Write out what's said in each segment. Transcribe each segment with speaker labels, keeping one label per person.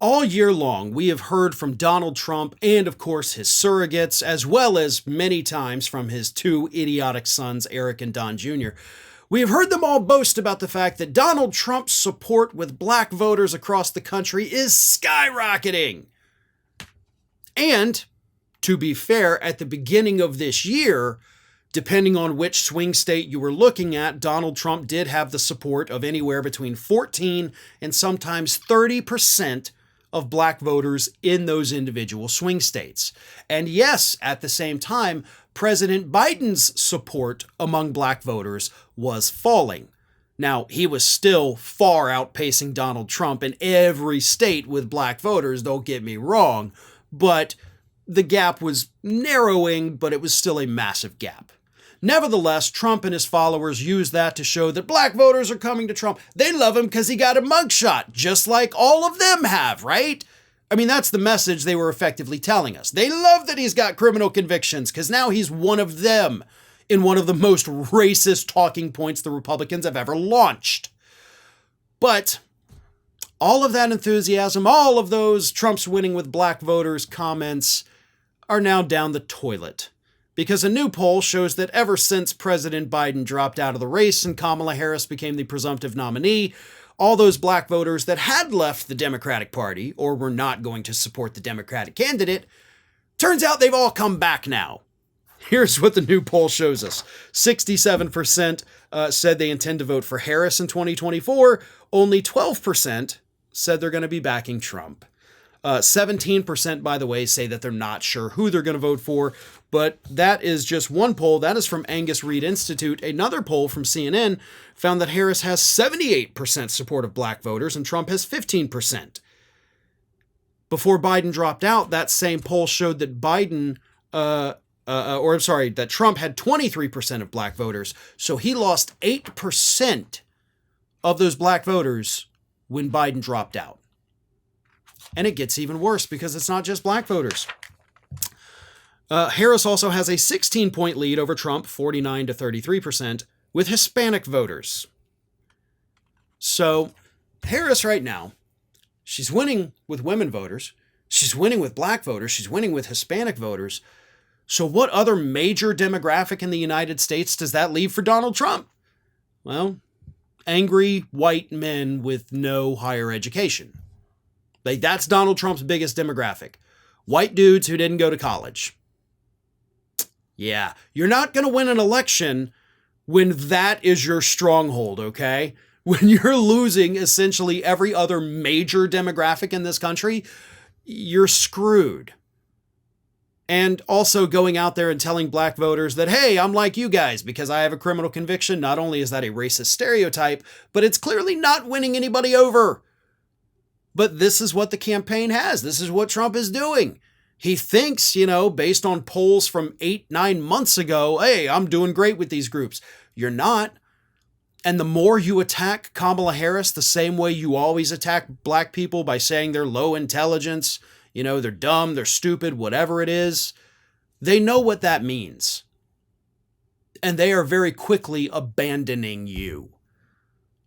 Speaker 1: All year long, we have heard from Donald Trump and, of course, his surrogates, as well as many times from his two idiotic sons, Eric and Don Jr. We have heard them all boast about the fact that Donald Trump's support with black voters across the country is skyrocketing. And, to be fair, at the beginning of this year, depending on which swing state you were looking at, Donald Trump did have the support of anywhere between 14 and sometimes 30% of black voters in those individual swing states. And yes, at the same time, President Biden's support among black voters was falling. Now, he was still far outpacing Donald Trump in every state with black voters, don't get me wrong, but the gap was narrowing, but it was still a massive gap. Nevertheless, Trump and his followers use that to show that black voters are coming to Trump. They love him because he got a mugshot, just like all of them have, right? I mean, that's the message they were effectively telling us. They love that he's got criminal convictions because now he's one of them in one of the most racist talking points the Republicans have ever launched. But all of that enthusiasm, all of those Trump's winning with black voters comments are now down the toilet. Because a new poll shows that ever since President Biden dropped out of the race and Kamala Harris became the presumptive nominee, all those black voters that had left the Democratic Party or were not going to support the Democratic candidate, turns out they've all come back now. Here's what the new poll shows us. 67% said they intend to vote for Harris in 2024. Only 12% said they're going to be backing Trump. 17%, by the way, say that they're not sure who they're going to vote for, but that is just one poll. That is from Angus Reid Institute. Another poll from CNN found that Harris has 78% support of black voters and Trump has 15%. Before Biden dropped out, that same poll showed that that Trump had 23% of black voters. So he lost 8% of those black voters when Biden dropped out. And it gets even worse because it's not just black voters. Harris also has a 16-point lead over Trump, 49 to 33%, with Hispanic voters. So Harris right now, she's winning with women voters. She's winning with black voters. She's winning with Hispanic voters. So what other major demographic in the United States does that leave for Donald Trump? Well, angry white men with no higher education. Like, that's Donald Trump's biggest demographic. White dudes who didn't go to college. Yeah, you're not going to win an election when that is your stronghold, okay? When you're losing essentially every other major demographic in this country, you're screwed. And also going out there and telling black voters that, hey, I'm like you guys because I have a criminal conviction. Not only is that a racist stereotype, but it's clearly not winning anybody over. But this is what the campaign has. This is what Trump is doing. He thinks, based on polls from 8-9 months ago, hey, I'm doing great with these groups. You're not. And the more you attack Kamala Harris the same way you always attack black people by saying they're low intelligence, they're dumb, they're stupid, whatever it is, they know what that means. And they are very quickly abandoning you.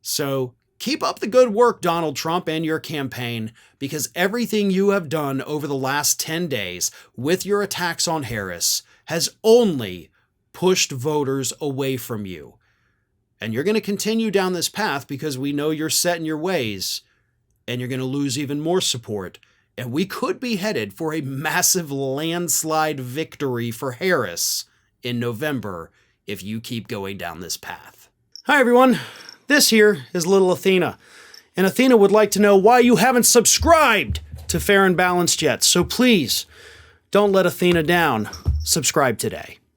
Speaker 1: So keep up the good work, Donald Trump and your campaign, because everything you have done over the last 10 days with your attacks on Harris has only pushed voters away from you. And you're going to continue down this path because we know you're set in your ways and you're going to lose even more support. And we could be headed for a massive landslide victory for Harris in November if you keep going down this path. Hi, everyone. This here is little Athena, and Athena would like to know why you haven't subscribed to Fair and Balanced yet. So please, don't let Athena down. Subscribe today.